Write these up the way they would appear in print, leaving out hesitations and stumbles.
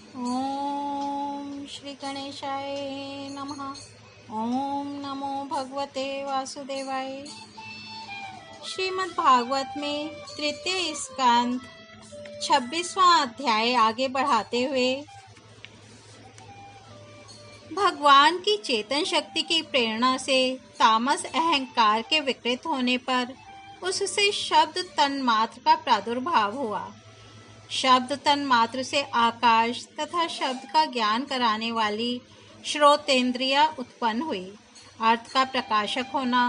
ओम श्री गणेशाय नमः। ओम नमो भगवते वासुदेवाय। श्रीमद् भागवत में तृतीय स्कंद 26वां अध्याय आगे बढ़ाते हुए भगवान की चेतन शक्ति की प्रेरणा से तामस अहंकार के विकृत होने पर उससे शब्द तन्मात्र का प्रादुर्भाव हुआ। शब्द तन्मात्र से आकाश तथा शब्द का ज्ञान कराने वाली श्रोतेंद्रिय उत्पन्न हुई। अर्थ का प्रकाशक होना,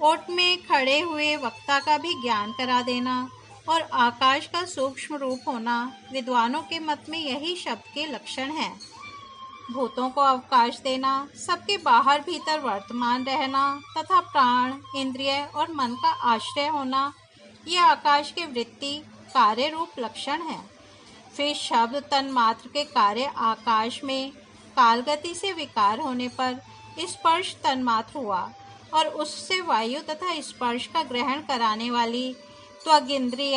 ओट में खड़े हुए वक्ता का भी ज्ञान करा देना और आकाश का सूक्ष्म रूप होना, विद्वानों के मत में यही शब्द के लक्षण हैं। भूतों को अवकाश देना, सबके बाहर भीतर वर्तमान रहना तथा प्राण, इंद्रिय और मन का आश्रय होना, ये आकाश के वृत्ति कार्य रूप लक्षण है। फिर शब्द तन्मात्र के कार्य आकाश में कालगति से विकार होने पर स्पर्श तन्मात्र हुआ और उससे वायु तथा स्पर्श का ग्रहण कराने वाली त्वगिंद्रिय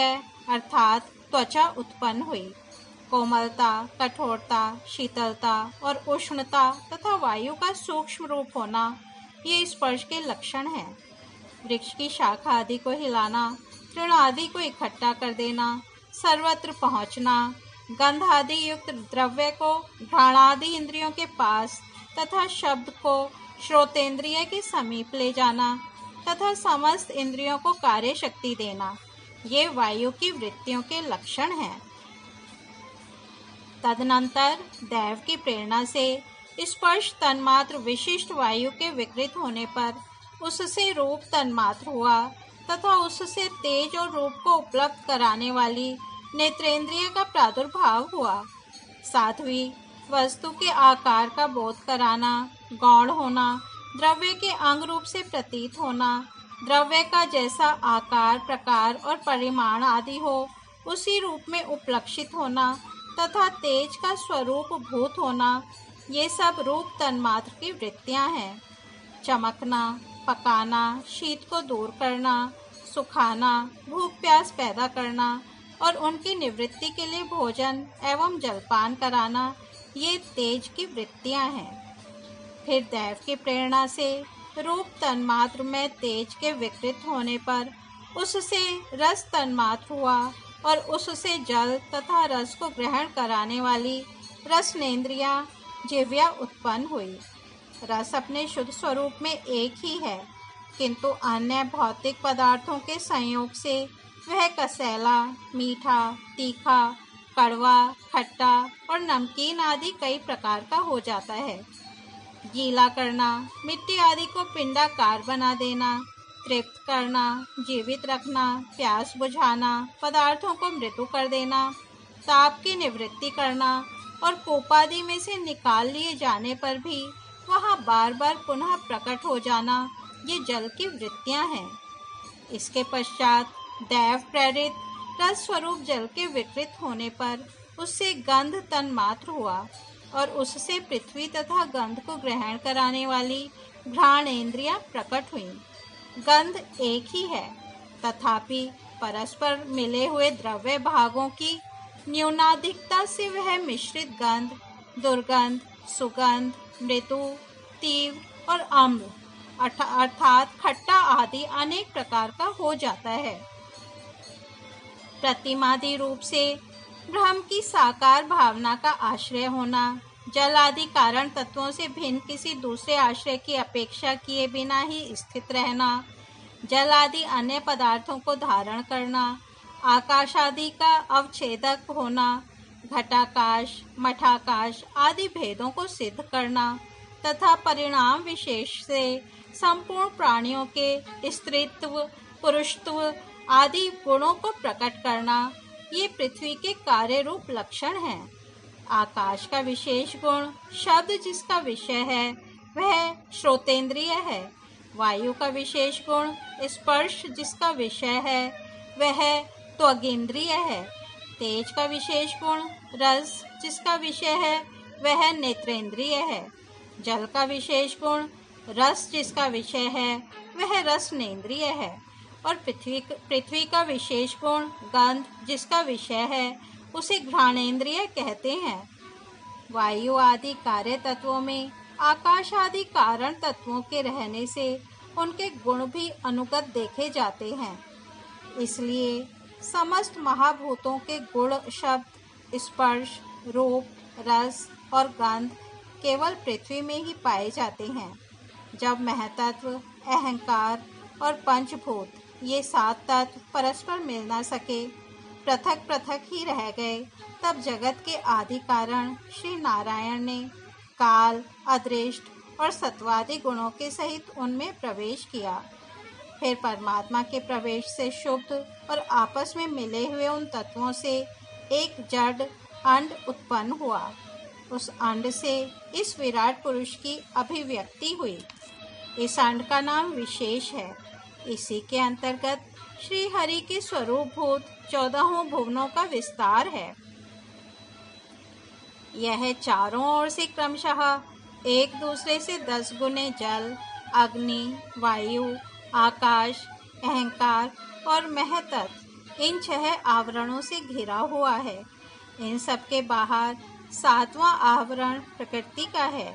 अर्थात त्वचा उत्पन्न हुई। कोमलता, कठोरता, शीतलता और उष्णता तथा वायु का सूक्ष्म रूप होना, ये स्पर्श के लक्षण हैं। वृक्ष की शाखा आदि को हिलाना, तृण आदि को इकट्ठा कर देना, सर्वत्र पहुँचना, गंध आदि युक्त द्रव्य को घ्राणादि इंद्रियों के पास तथा शब्द को श्रोतेंद्रिय के समीप ले जाना तथा समस्त इंद्रियों को कार्य शक्ति देना, ये वायु की वृत्तियों के लक्षण हैं। तदनंतर दैव की प्रेरणा से स्पर्श तन्मात्र विशिष्ट वायु के विकृत होने पर उससे रूप तन्मात्र हुआ तथा उससे तेज और रूप को उपलब्ध कराने वाली नेत्रेंद्रिय का प्रादुर्भाव हुआ। सातवीं, वस्तु के आकार का बोध कराना, गौण होना, द्रव्य के अंग रूप से प्रतीत होना, द्रव्य का जैसा आकार, प्रकार और परिमाण आदि हो उसी रूप में उपलक्षित होना तथा तेज का स्वरूप भूत होना, ये सब रूप तन्मात्र की वृत्तियां हैं। चमकना, पकाना, शीत को दूर करना, सुखाना, भूख प्यास पैदा करना और उनकी निवृत्ति के लिए भोजन एवं जलपान कराना, ये तेज की वृत्तियां हैं। फिर दैव की प्रेरणा से रूप तन्मात्र में तेज के विकृत होने पर उससे रस तन्मात्र हुआ और उससे जल तथा रस को ग्रहण कराने वाली रसनेन्द्रिया जिह्वा उत्पन्न हुई। रस अपने शुद्ध स्वरूप में एक ही है, किंतु अन्य भौतिक पदार्थों के संयोग से वह कसैला, मीठा, तीखा, कड़वा, खट्टा और नमकीन आदि कई प्रकार का हो जाता है। गीला करना, मिट्टी आदि को पिंडाकार बना देना, तृप्त करना, जीवित रखना, प्यास बुझाना, पदार्थों को मृदु कर देना, ताप की निवृत्ति करना और कोपादि में से निकाल लिए जाने पर भी वहाँ बार बार पुनः प्रकट हो जाना, ये जल की वृत्तियाँ हैं। इसके पश्चात दैव प्रेरित रस स्वरूप जल के विकृत होने पर उससे गंध तन्मात्र हुआ और उससे पृथ्वी तथा गंध को ग्रहण कराने वाली घ्राणेन्द्रियां प्रकट हुई। गंध एक ही है, तथापि परस्पर मिले हुए द्रव्य भागों की न्यूनाधिकता से वह मिश्रित गंध, दुर्गंध, सुगंध, मृदु, तीव्र और अम्ल अर्थात खट्टा आदि अनेक प्रकार का हो जाता है। प्रतिमादि रूप से ब्रह्म की साकार भावना का आश्रय होना, जल आदि कारण तत्वों से भिन्न किसी दूसरे आश्रय की अपेक्षा किए बिना ही स्थित रहना, जल आदि अन्य पदार्थों को धारण करना, आकाश आदि का अवच्छेदक होना, घटाकाश, मठाकाश आदि भेदों को सिद्ध करना तथा परिणाम विशेष से संपूर्ण प्राणियों के स्त्रीत्व, पुरुषत्व आदि गुणों को प्रकट करना, ये पृथ्वी के कार्य रूप लक्षण हैं। आकाश का विशेष गुण शब्द जिसका विषय है वह श्रोतेंद्रिय है। वायु का विशेष गुण स्पर्श जिसका विषय है वह त्वगिंद्रिय है। तेज का विशेष गुण रस जिसका विषय है वह नेत्रेंद्रिय है। जल का विशेष गुण रस जिसका विषय है वह रसनेन्द्रिय है और पृथ्वी का विशेष गुण गंध जिसका विषय है उसे घ्राणेन्द्रिय कहते हैं। वायु आदि कार्य तत्वों में आकाश आदि कारण तत्वों के रहने से उनके गुण भी अनुगत देखे जाते हैं। इसलिए समस्त महाभूतों के गुण शब्द, स्पर्श, रूप, रस और गंध केवल पृथ्वी में ही पाए जाते हैं। जब महतत्व, अहंकार और पंचभूत ये 7 तत्व परस्पर मिल न सके, पृथक पृथक ही रह गए, तब जगत के आदि कारण श्री नारायण ने काल, अदृष्ट और सत्वादि गुणों के सहित उनमें प्रवेश किया। फिर परमात्मा के प्रवेश से शुद्ध और आपस में मिले हुए उन तत्वों से एक जड़ अंड उत्पन्न हुआ। उस अंड से इस विराट पुरुष की अभिव्यक्ति हुई। इस अंड का नाम विशेष है। इसी के अंतर्गत श्री हरि के स्वरूप भूत 14 भुवनों का विस्तार है। यह चारों ओर से क्रमशः एक दूसरे से 10 गुने जल, अग्नि, वायु, आकाश, अहंकार और महतत्व इन 6 आवरणों से घिरा हुआ है। इन सब के बाहर 7वां आवरण प्रकृति का है।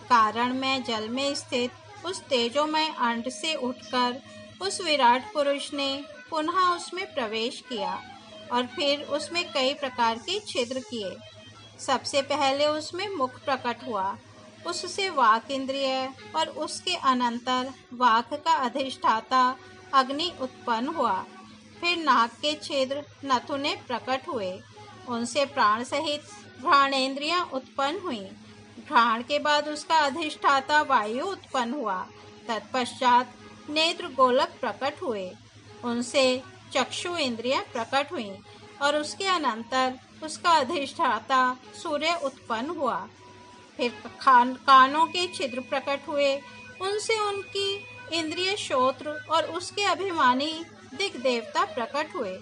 कारण में जल में स्थित उस तेजोमय अंड से उठकर उस विराट पुरुष ने पुनः उसमें प्रवेश किया और फिर उसमें कई प्रकार के छिद्र किए। सबसे पहले उसमें मुख प्रकट हुआ, उससे वाक इंद्रिय और उसके अनंतर वाक का अधिष्ठाता अग्नि उत्पन्न हुआ। फिर नाक के छिद्र नथुने प्रकट हुए, उनसे प्राण सहित घ्राणेन्द्रियां उत्पन्न हुई। घ्राण के बाद उसका अधिष्ठाता वायु उत्पन्न हुआ। तत्पश्चात नेत्र गोलक प्रकट हुए, उनसे चक्षु इंद्रियां प्रकट हुई और उसके अनंतर उसका अधिष्ठाता सूर्य उत्पन्न हुआ। फिर कानों के छिद्र प्रकट हुए, उनसे उनकी इंद्रिय श्रोत्र और उसके अभिमानी दिक् देवता प्रकट हुए।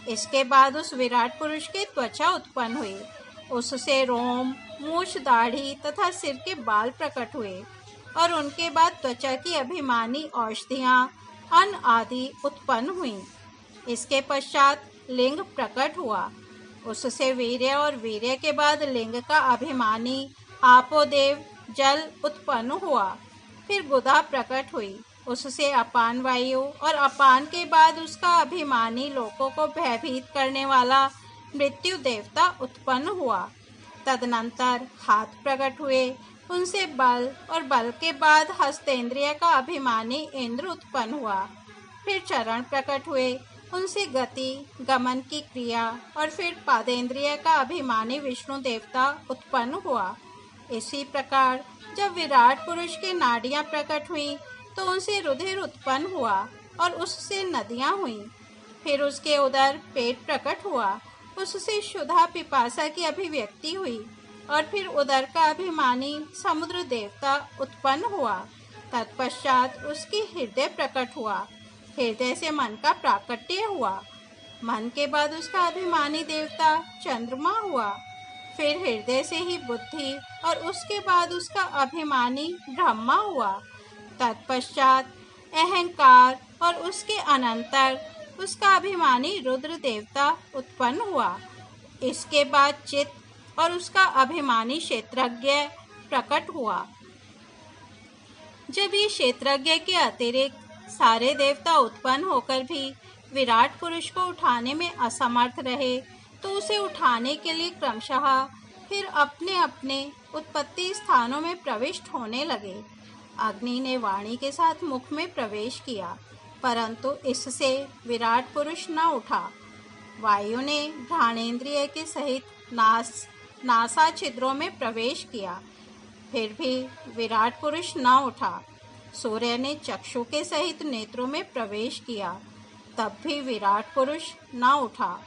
इसके बाद उस विराट पुरुष के त्वचा उत्पन्न हुई, उससे रोम, मूछ, दाढ़ी तथा सिर के बाल प्रकट हुए और उनके बाद त्वचा की अभिमानी औषधियां, अन्न आदि उत्पन्न हुई। इसके पश्चात लिंग प्रकट हुआ, उससे वीर्य और वीर्य के बाद लिंग का अभिमानी आपोदेव जल उत्पन्न हुआ। फिर गुदा प्रकट हुई, उससे अपान वायु और अपान के बाद उसका अभिमानी लोकों को भयभीत करने वाला मृत्यु देवता उत्पन्न हुआ। तदनंतर हाथ प्रकट हुए, उनसे बल और बल के बाद हस्तेंद्रिय का अभिमानी इंद्र उत्पन्न हुआ। फिर चरण प्रकट हुए, उनसे गति, गमन की क्रिया और फिर पादेंद्रिय का अभिमानी विष्णु देवता उत्पन्न हुआ। इसी प्रकार जब विराट पुरुष के नाड़ियां प्रकट हुई तो उनसे रुधिर उत्पन्न हुआ और उससे नदियां हुईं। फिर उसके उदर पेट प्रकट हुआ, उससे क्षुधा पिपासा की अभिव्यक्ति हुई और फिर उदर का अभिमानी समुद्र देवता उत्पन्न हुआ। तत्पश्चात उसकी हृदय प्रकट हुआ, हृदय से मन का प्राकट्य हुआ। मन के बाद उसका अभिमानी देवता चंद्रमा हुआ। फिर हृदय से ही बुद्धि और उसके बाद उसका अभिमानी ब्रह्मा हुआ। तत्पश्चात अहंकार और उसके अनंतर उसका अभिमानी रुद्र देवता उत्पन्न हुआ। इसके बाद चित्त और उसका अभिमानी क्षेत्रज्ञ प्रकट हुआ। जब ये क्षेत्रज्ञ के अतिरिक्त सारे देवता उत्पन्न होकर भी विराट पुरुष को उठाने में असमर्थ रहे तो उसे उठाने के लिए क्रमशः फिर अपने अपने उत्पत्ति स्थानों में प्रविष्ट होने लगे। अग्नि ने वाणी के साथ मुख में प्रवेश किया, परंतु इससे विराट पुरुष न उठा। वायु ने घ्राणेन्द्रिय के सहित नासा छिद्रों में प्रवेश किया, फिर भी विराट पुरुष न उठा। सूर्य ने चक्षु के सहित नेत्रों में प्रवेश किया, तब भी विराट पुरुष न उठा।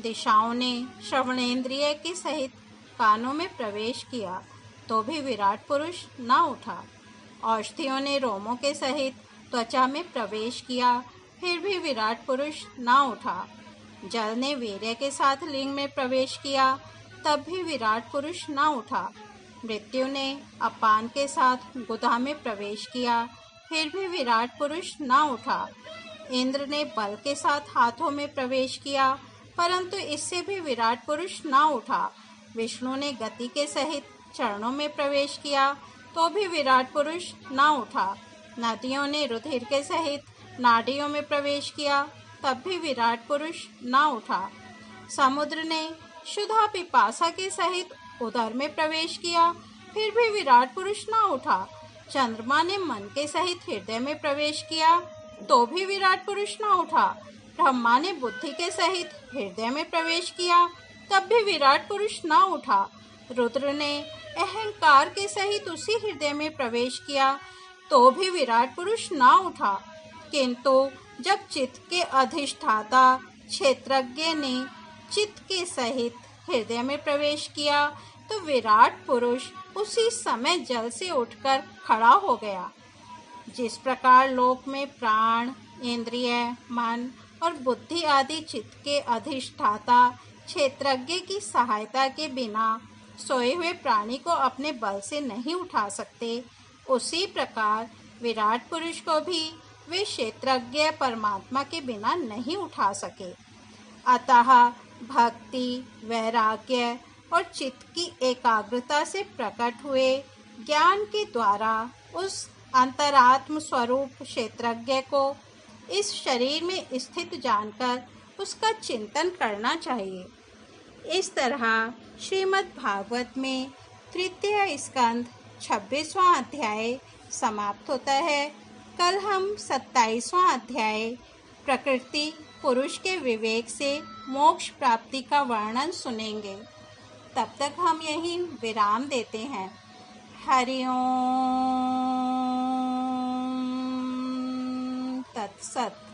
दिशाओं ने श्रवणेन्द्रिय के सहित कानों में प्रवेश किया, तो भी विराट पुरुष न उठा। औषधियों ने रोमों के सहित त्वचा में प्रवेश किया, फिर भी विराट पुरुष न उठा। जल ने वीर्य के साथ लिंग में प्रवेश किया, तब भी विराट पुरुष न उठा। मृत्यु ने अपान के साथ गुदा में प्रवेश किया, फिर भी विराट पुरुष न उठा। इंद्र ने बल के साथ हाथों में प्रवेश किया, परंतु इससे भी विराट पुरुष न उठा। विष्णु ने गति के सहित चरणों में प्रवेश किया तो भी विराट पुरुष न उठा। नदियों ने रुधिर के सहित नाड़ियों में प्रवेश किया तब भी विराट पुरुष न उठा। समुद्र ने क्षुधा पिपासा के सहित उदर में प्रवेश किया फिर भी विराट पुरुष न उठा। चंद्रमा ने मन के सहित हृदय में प्रवेश किया तो भी विराट पुरुष न उठा। ब्रह्मा ने बुद्धि के सहित हृदय में प्रवेश किया तब भी विराट पुरुष न उठा। रुद्र ने अहंकार के सहित उसी हृदय में प्रवेश किया तो भी विराट पुरुष न उठा। किंतु जब चित्त के अधिष्ठाता क्षेत्रज्ञ ने चित्त के सहित हृदय में प्रवेश किया तो विराट पुरुष उसी समय जल से उठकर खड़ा हो गया। जिस प्रकार लोक में प्राण, इंद्रिय, मन और बुद्धि आदि चित्त के अधिष्ठाता क्षेत्रज्ञ की सहायता के बिना सोए हुए प्राणी को अपने बल से नहीं उठा सकते, उसी प्रकार विराट पुरुष को भी वे क्षेत्रज्ञ परमात्मा के बिना नहीं उठा सके। अतः भक्ति, वैराग्य और चित्त की एकाग्रता से प्रकट हुए ज्ञान के द्वारा उस अंतरात्म स्वरूप क्षेत्रज्ञ को इस शरीर में स्थित जानकर उसका चिंतन करना चाहिए। इस तरह श्रीमद् भागवत में तृतीय स्कंद 26वां अध्याय समाप्त होता है। कल हम 27वां अध्याय प्रकृति पुरुष के विवेक से मोक्ष प्राप्ति का वर्णन सुनेंगे। तब तक हम यहीं विराम देते हैं। हरि ओम तत्सत।